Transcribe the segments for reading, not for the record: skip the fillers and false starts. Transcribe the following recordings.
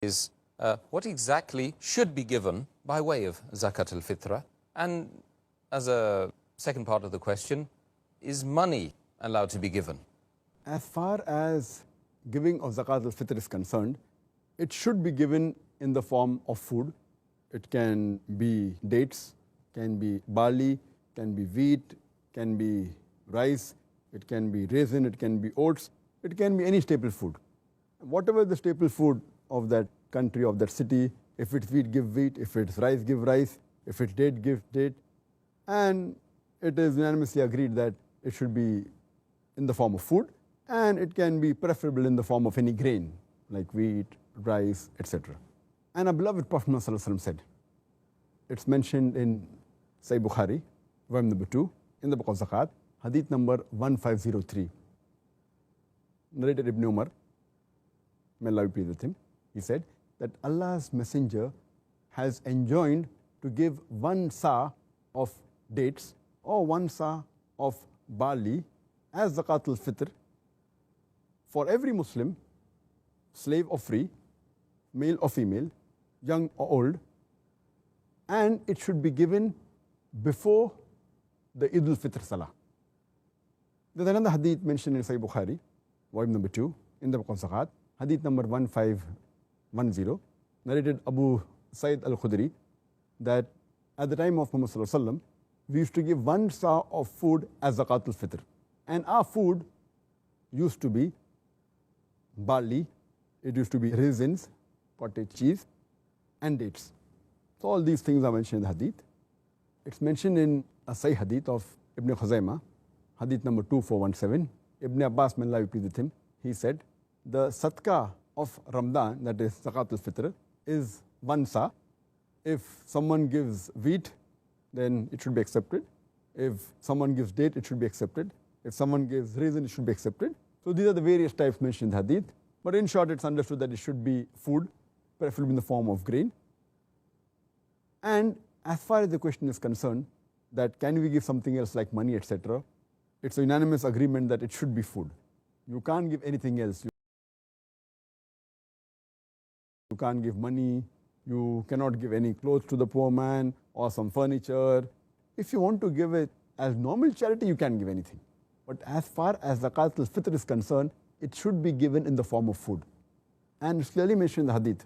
is what exactly should be given by way of zakatulfithra? And as a second part of the question, is money allowed to be given? As far as giving of zakatulfitr is concerned, it should be given in the form of food. It can be dates, can be barley, can be wheat, can be rice, it can be raisin, it can be oats, it can be any staple food. Whatever the staple food of that country, of that city, if it's wheat, give wheat, if it's rice, give rice, if it's date, give date. And it is unanimously agreed that it should be in the form of food, and it can be preferable in the form of any grain, like wheat, rice, etc. And our beloved Prophet ﷺ said, it's mentioned in Sahih Bukhari, volume number 2, in the book of Zakat, hadith number 1503. Narrated Ibn Umar, may Allah be pleased with him, he said that Allah's Messenger has enjoined to give 1 sa of dates or 1 sa of barley as zakatul fitr for every Muslim, slave or free, male or female, young or old, and it should be given before the Eid al-Fitr Salah. There's another hadith mentioned in Sahih Bukhari, volume number 2, in the book of Zakat, hadith number 1510, narrated Abu Sa'id al-Khudri, that at the time of Muhammad sallallahu alaihi wasallam, we used to give 1 sa of food as zakatul fitr, and our food used to be barley, it used to be raisins, cottage cheese, and dates. So all these things are mentioned in the hadith. It's mentioned in a Sahih hadith of Ibn Khuzaimah, hadith number 2417. Ibn Abbas, may Allah be pleased with him, he said, the sadaqah of Ramadan, that is zakatul fitr, is 1 sa. If someone gives wheat, then it should be accepted. If someone gives date, it should be accepted. If someone gives raisin, it should be accepted. So these are the various types mentioned in the hadith. But in short, it's understood that it should be food, preferably in the form of grain. And as far as the question is concerned, that can we give something else like money, etc., it's a unanimous agreement that it should be food. You can't give anything else. You can't give money, you cannot give any clothes to the poor man or some furniture. If you want to give it as normal charity, you can give anything. But as far as zakatul fitr is concerned, it should be given in the form of food. And it's clearly mentioned in the hadith.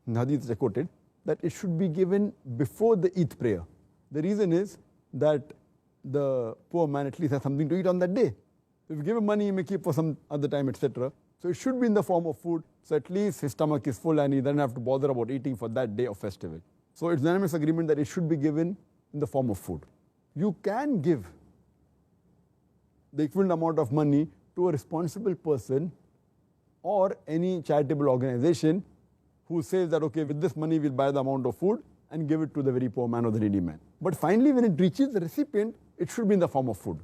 In the hadith I quoted, that it should be given before the Eid prayer. The reason is that the poor man at least has something to eat on that day. If you give him money, he may keep for some other time, etc. So it should be in the form of food, so at least his stomach is full and he doesn't have to bother about eating for that day of festival. So it's unanimous agreement that it should be given in the form of food. You can give the equivalent amount of money to a responsible person or any charitable organization who says that, okay, with this money we'll buy the amount of food and give it to the very poor man or the needy man. But finally, when it reaches the recipient, it should be in the form of food.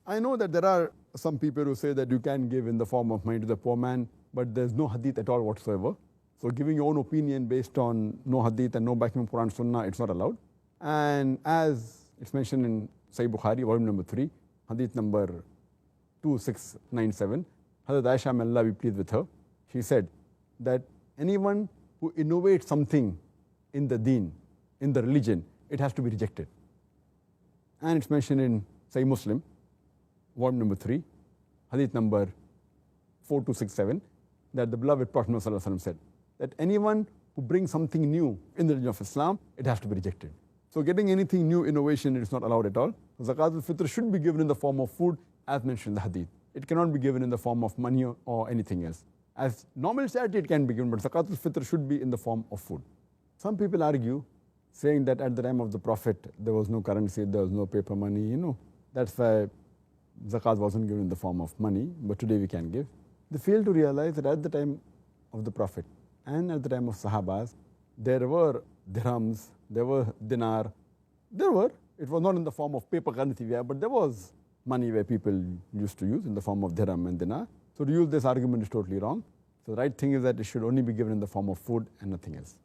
I know that there are some people who say that you can give in the form of money to the poor man, but there's no hadith at all whatsoever. So giving your own opinion based on no hadith and no backing from Quran Sunnah, it's not allowed. And as it's mentioned in Sahih Bukhari, volume number 3, hadith number 2697, Hazrat Aisha, may Allah be pleased with her, she said that anyone who innovates something in the deen, in the religion, it has to be rejected. And it's mentioned in Sahih Muslim, volume number 3, hadith number 4267, that the beloved Prophet ﷺ said that anyone who brings something new in the religion of Islam, it has to be rejected. So getting anything new, innovation, it is not allowed at all. Zakatul fitr should be given in the form of food, as mentioned in the hadith. It cannot be given in the form of money or anything else. As normal charity, it can be given, but zakatul fitr should be in the form of food. Some people argue, saying that at the time of the Prophet, there was no currency, there was no paper money, that's why zakat wasn't given in the form of money, but today we can give. They fail to realize that at the time of the Prophet and at the time of Sahabas, there were dirhams, there were dinar, it was not in the form of paper currency, but there was money where people used to use in the form of dirham and dinar. So to use this argument is totally wrong. So the right thing is that it should only be given in the form of food and nothing else.